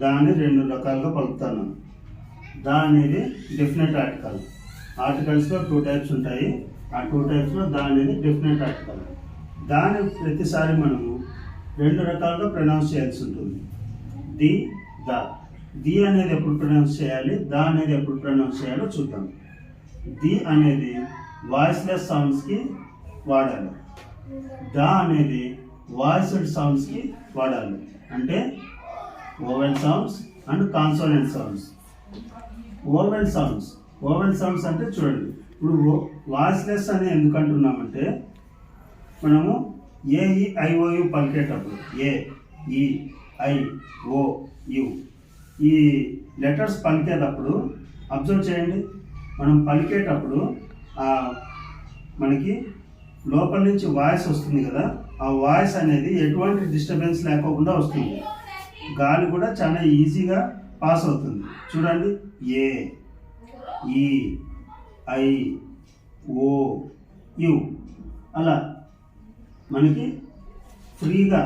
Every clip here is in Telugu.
దాన్ని రెండు రకాలుగా పలుకుతాను. దా అనేది డెఫినెట్ ఆర్టికల్. ఆర్టికల్స్లో 2 టైప్స్ ఉంటాయి. ఆ 2 టైప్స్లో దా అనేది డెఫినెట్ ఆర్టికల్. దాని ప్రతిసారి మనము 2 రకాలుగా ప్రొనౌన్స్ చేయాల్సి ఉంటుంది. The, the. ది అనేది ఎప్పుడు ప్రొనౌన్స్ చేయాలి, ద అనేది ఎప్పుడు ప్రొనౌన్స్ చేయాలో చూద్దాం. ది అనేది వాయిస్లెస్ సౌండ్స్కి వాడాలి. ద అనేది వాయిస్డ్ సౌండ్స్కి వాడాలి. అంటే vowel sounds and consonant sounds. Vowel sounds అంటే చూడండి, ఇప్పుడు వాయిస్లెస్ అని ఎందుకు అంటున్నామంటే మనము AEIOU పలికేటప్పుడు AEIOU ఈ లెటర్స్ పలికేటప్పుడు అబ్జర్వ్ చేయండి. మనం పలికేటప్పుడు మనకి లోపల నుంచి వాయిస్ వస్తుంది కదా, ఆ వాయిస్ అనేది ఎటువంటి డిస్టర్బెన్స్ లేకోకుండా వస్తుంది. గాలి కూడా చాలా ఈజీగా పాస్ అవుతుంది. చూడండి, AEIOU అలా మనకి ఫ్రీగా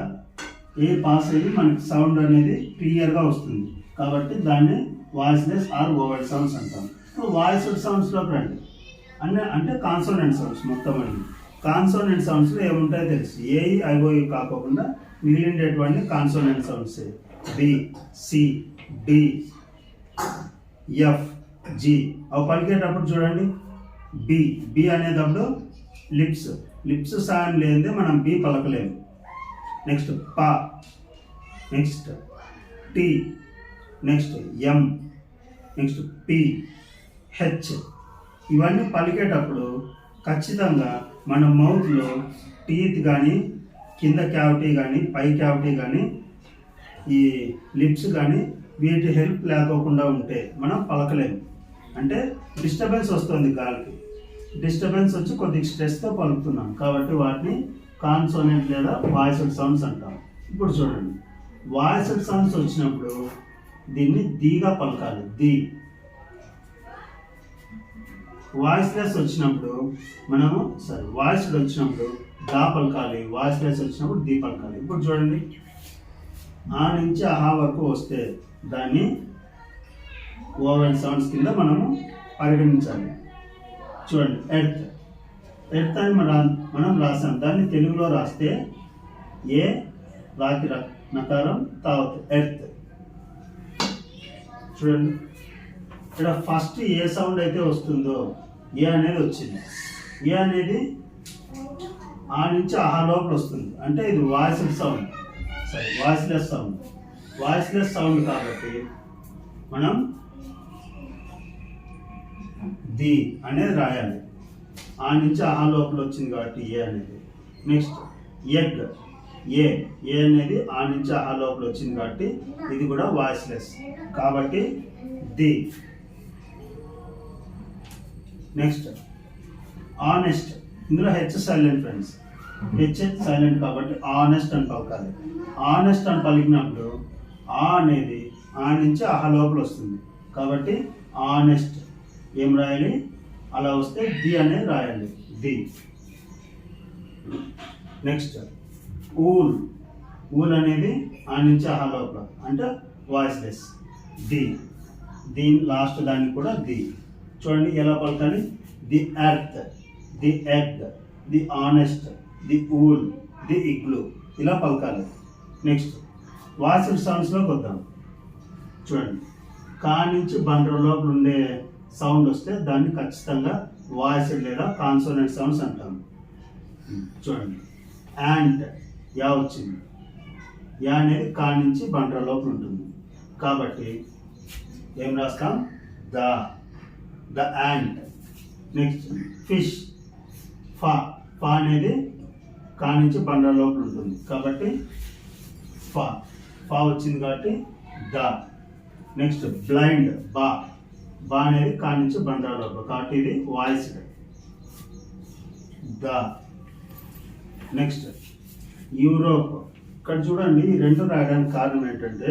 పాస్ అయ్యి మనకి సౌండ్ అనేది క్లియర్గా వస్తుంది. కాబట్టి దాన్ని వాయిస్లెస్ ఆర్ ఓవెల్ సౌండ్స్ అంటాం. ఇప్పుడు వాయిస్డ్ సౌండ్స్లోకి రండి. అంటే కాన్సోనెంట్ సౌండ్స్ మొత్తం అండి. కాన్సోనెంట్ సౌండ్స్లో ఏముంటాయో తెలుసు. AEIOU కాకుండా మిగిలినటువంటి consonant sounds B, C, D, F, G. అవి పలికేటప్పుడు చూడండి, బి అనేటప్పుడు లిప్స్ సాయం లేనిదే మనం బి పలకలేము. నెక్స్ట్ ప, నెక్స్ట్ టి, నెక్స్ట్ ఎం, నెక్స్ట్ పి, హెచ్. ఇవన్నీ పలికేటప్పుడు ఖచ్చితంగా మన మౌత్లో టీత్ కానీ, కింద క్యావిటీ కానీ, పై క్యావిటీ కానీ, ఈ లిప్స్ కానీ వీటి హెల్ప్ లేకోకుండా ఉంటే మనం పలకలేము. అంటే డిస్టర్బెన్స్ వస్తుంది, గాలికి డిస్టర్బెన్స్ వచ్చి కొద్దిగా స్ట్రెస్తో పలుకుతున్నాం. కాబట్టి వాటిని కాన్సోనెంట్ లేదా వాయిస్డ్ సౌండ్స్ అంటాం. ఇప్పుడు చూడండి, వాయిస్డ్ సౌండ్స్ వచ్చినప్పుడు దీన్ని దీగా పలకాలి, ది. వాయిస్లెస్ వచ్చినప్పుడు వాయిస్డ్ వచ్చినప్పుడు దా పలకాలి, వాయిస్లెస్ వచ్చినప్పుడు ది పలకాలి. ఇప్పుడు చూడండి, ఆ నుంచి ఆహా వరకు వస్తే దాన్ని ఓవెల్ సౌండ్స్ కింద మనము పరిగణించాలి. చూడండి, ఎర్త్ అని మనం రాసాం. దాన్ని తెలుగులో రాస్తే రాకి నకారం తావత్, ఎర్త్. చూడండి, ఇక్కడ ఫస్ట్ ఏ సౌండ్ అయితే వస్తుందో అనేది వచ్చింది. అనేది ఆ నుంచి ఆహా లోపల వస్తుంది. అంటే ఇది వాయిస్లెస్ సౌండ్ కాబట్టి మనం ది అనేది రాయాలి. ఆ నుంచి ఆహా లోపల వచ్చింది కాబట్టి అనేది. నెక్స్ట్ ఎగ్, ఏ అనేది ఆ నుంచి ఆహా లోపల వచ్చింది కాబట్టి ఇది కూడా వాయిస్లెస్ కాబట్టి ది. Next honest. ఇందులో H silent friends, H silent కాబట్టి ఆనెస్ట్ అని పలకాలి. ఆనెస్ట్ అని పలికినప్పుడు అనేది ఆ నుంచి ఆహా లోపల వస్తుంది కాబట్టి ఆనెస్ట్. ఏం రాయాలి, అలా వస్తే ది అనేది రాయాలి, ది. నెక్స్ట్ ఊల్ అనేది ఆ నుంచి ఆహా లోపల అంటే వాయిస్లెస్, ది. దీని లాస్ట్ దానికి కూడా ది. చూడండి ఎలా పలకాలి, the earth, the egg, the honest, the wool, the igloo, ఇలా పలకాలి. నెక్స్ట్ వాయిస్డ్ సౌండ్స్లోకి వద్దాం. చూడండి, కా నుంచి బండ్ర లోపల ఉండే సౌండ్ వస్తే దాన్ని ఖచ్చితంగా వాయిస్డ్ లేదా కాన్సోనెంట్ సౌండ్స్ అంటాం. చూడండి, యాంట్, యా వచ్చింది. యా అనేది కా నుంచి బండ్ర లోపల ఉంటుంది కాబట్టి ఏం రాస్తాం, ద యాంట్. నెక్స్ట్ ఫిష్, ఫా అనేది కా నుంచి బండ్ర లోపల ఉంటుంది కాబట్టి ఫా వచ్చింది కాబట్టి ద. నెక్స్ట్ బ్లైండ్, బా అనేది కా నుంచి బండ్ర లోపల కాబట్టి ఇది వాయిస్డ్, ద. Next Europe. ఇక్కడ చూడండి, ఈ రెండు రాయడానికి కారణం ఏంటంటే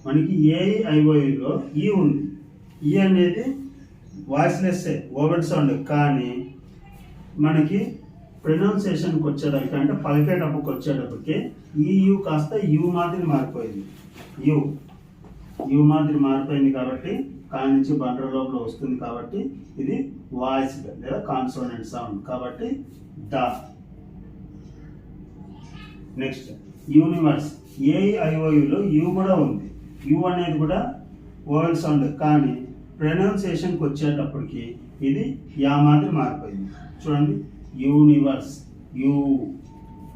మనకి AEIOUలో ఈ ఉంది. ఈ అనేది వాయిస్లెస్ ఓవెల్ సౌండ్, కానీ మనకి ప్రొనౌన్సియేషన్కి వచ్చేటప్పటికి అంటే పలికేటప్పటికి వచ్చేటప్పటికి ఈ యూ కాస్త యూ మాదిరి మారిపోయింది. యూ యు మాదిరి మారిపోయింది కాబట్టి కా నుంచి బండ్ర లోపల వస్తుంది కాబట్టి ఇది వాయిస్డ్ లేదా కాన్సోనెంట్ సౌండ్ కాబట్టి ద. Next universe. ఏఐఓయులో యు కూడా ఉంది. యు అనేది కూడా ఓవెల్ సౌండ్ కానీ ప్రొనౌన్సియేషన్కి వచ్చేటప్పటికి ఇది యా మాదిరి మారిపోయింది. చూడండి యూనివర్స్ యు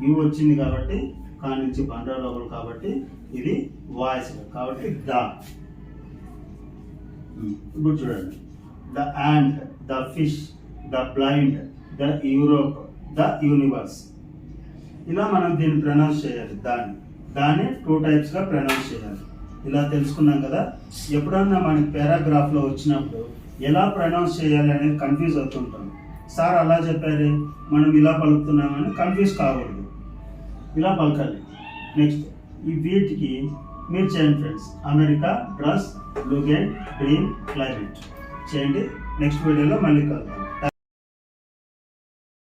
యు వచ్చింది కాబట్టి కా నుంచి బండ్ర లోపల కాబట్టి ఇది వాయిస్ కాబట్టి ద. ఇప్పుడు చూడండి the ant, the fish, the blind, the Europe, the universe. ఇలా మనం దీన్ని ప్రొనౌన్స్ చేయాలి. దాన్ని 2 టైప్స్గా ప్రొనౌన్స్ చేయాలి. ఇలా తెలుసుకున్నాం కదా. ఎప్పుడన్నా మనకి పారాగ్రాఫ్లో వచ్చినప్పుడు ఎలా ప్రొనౌన్స్ చేయాలి అనేది కన్ఫ్యూజ్ అవుతుంటాం. సార్ అలా చెప్పారు మనం ఇలా పలుకుతున్నామని కన్ఫ్యూజ్ కాకూడదు, ఇలా పలకాలి. నెక్స్ట్ ఈ వీటికి మీరు చేయండి friends. America, dress, blue gate, dream, climate చేయండి. నెక్స్ట్ వీడియోలో మళ్ళీ కలుద్దాం.